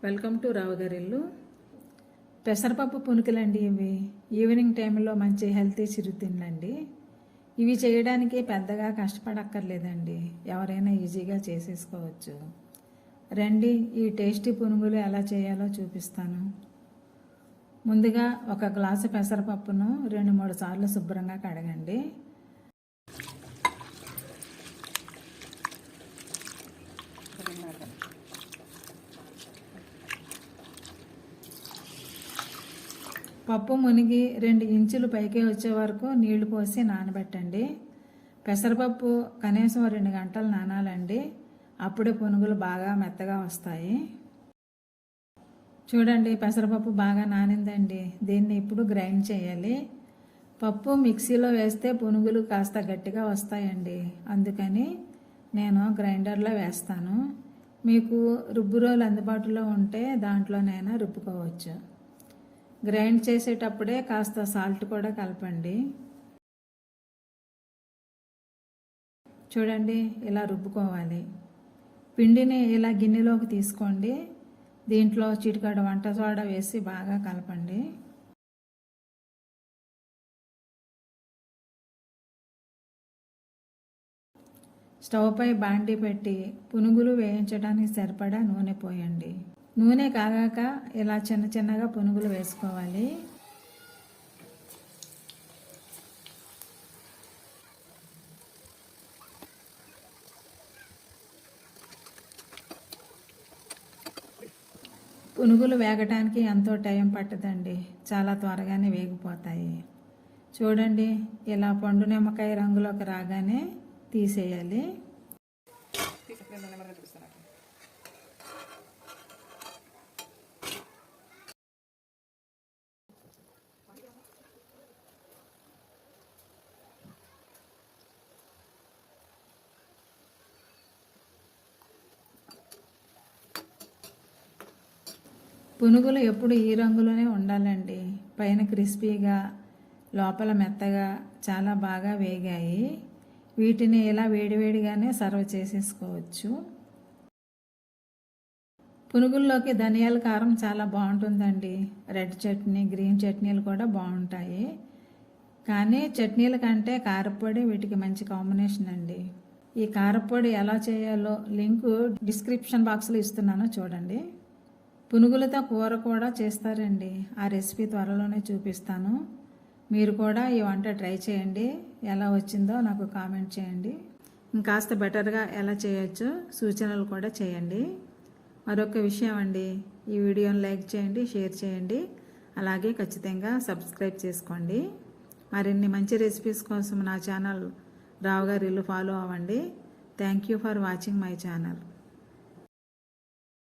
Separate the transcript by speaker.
Speaker 1: Welcome to రావు గారి ఇల్లు. పెసరపప్పు పునుకులండి. ఇవి ఈవినింగ్ టైంలో మంచి హెల్తీ చిరుతిండ్లండి. ఇవి చేయడానికి పెద్దగా కష్టపడక్కర్లేదండి, ఎవరైనా ఈజీగా చేసేసుకోవచ్చు. రండి, ఈ టేస్టీ పునుగులు ఎలా చేయాలో చూపిస్తాను. ముందుగా ఒక గ్లాసు పెసరపప్పును 2-3 సార్లు శుభ్రంగా కడగండి. పప్పు మునిగి 2 ఇంచులు పైకి వచ్చే వరకు నీళ్లు పోసి నానబెట్టండి. పెసరపప్పు కనీసం 2 గంటలు నానాలండి, అప్పుడే పునుగులు బాగా మెత్తగా వస్తాయి. చూడండి, పెసరపప్పు బాగా నానిందండి. దీన్ని ఇప్పుడు గ్రైండ్ చేయాలి. పప్పు మిక్సీలో వేస్తే పునుగులు కాస్త గట్టిగా వస్తాయండి, అందుకని నేను గ్రైండర్లో వేస్తాను. మీకు రుబ్బు రోలు అందుబాటులో ఉంటే దాంట్లోనైనా రుబ్బుకోవచ్చు. గ్రైండ్ చేసేటప్పుడే కాస్త సాల్ట్ కూడా కలపండి. చూడండి, ఇలా రుబ్బుకోవాలి. పిండిని ఇలా గిన్నెలోకి తీసుకోండి. దీంట్లో చిటికెడు వంట సోడా వేసి బాగా కలపండి. స్టవ్ పై బాండీ పెట్టి పునుగులు వేయించడానికి సరిపడా నూనె పోయండి. నూనె కాగాక ఇలా చిన్న చిన్నగా పునుగులు వేసుకోవాలి. పునుగులు వేగటానికి ఎంతో టైం పట్టదండి, చాలా త్వరగానే వేగిపోతాయి. చూడండి, ఇలా పండు నిమ్మకాయ రంగులోకి రాగానే తీసేయాలి. పునుగులు ఎప్పుడు ఈ రంగులోనే ఉండాలండి. పైన క్రిస్పీగా, లోపల మెత్తగా చాలా బాగా వేగాయి. వీటిని ఇలా వేడివేడిగానే సర్వ్ చేసేసుకోవచ్చు. పునుగుల్లోకి ధనియాల కారం చాలా బాగుంటుందండి. రెడ్ చట్నీ, గ్రీన్ చట్నీలు కూడా బాగుంటాయి. కానీ చట్నీల కంటే కారపొడి వీటికి మంచి కాంబినేషన్ అండి. ఈ కారపొడి ఎలా చేయాలో లింకు డిస్క్రిప్షన్ బాక్స్లో ఇస్తున్నాను, చూడండి. పునుగులతో కూర కూడా చేస్తారండి. ఆ రెసిపీ త్వరలోనే చూపిస్తాను. మీరు కూడా ఈ వంట ట్రై చేయండి. ఎలా వచ్చిందో నాకు కామెంట్ చేయండి. ఇంకాస్త బెటర్గా ఎలా చేయొచ్చో సూచనలు కూడా చేయండి. మరొక విషయం అండి, ఈ వీడియోని లైక్ చేయండి, షేర్ చేయండి, అలాగే ఖచ్చితంగా సబ్స్క్రైబ్ చేసుకోండి. మరిన్ని మంచి రెసిపీస్ కోసం నా ఛానల్ రావు గారి ఇల్లు ఫాలో అవ్వండి. Thank you for watching my channel.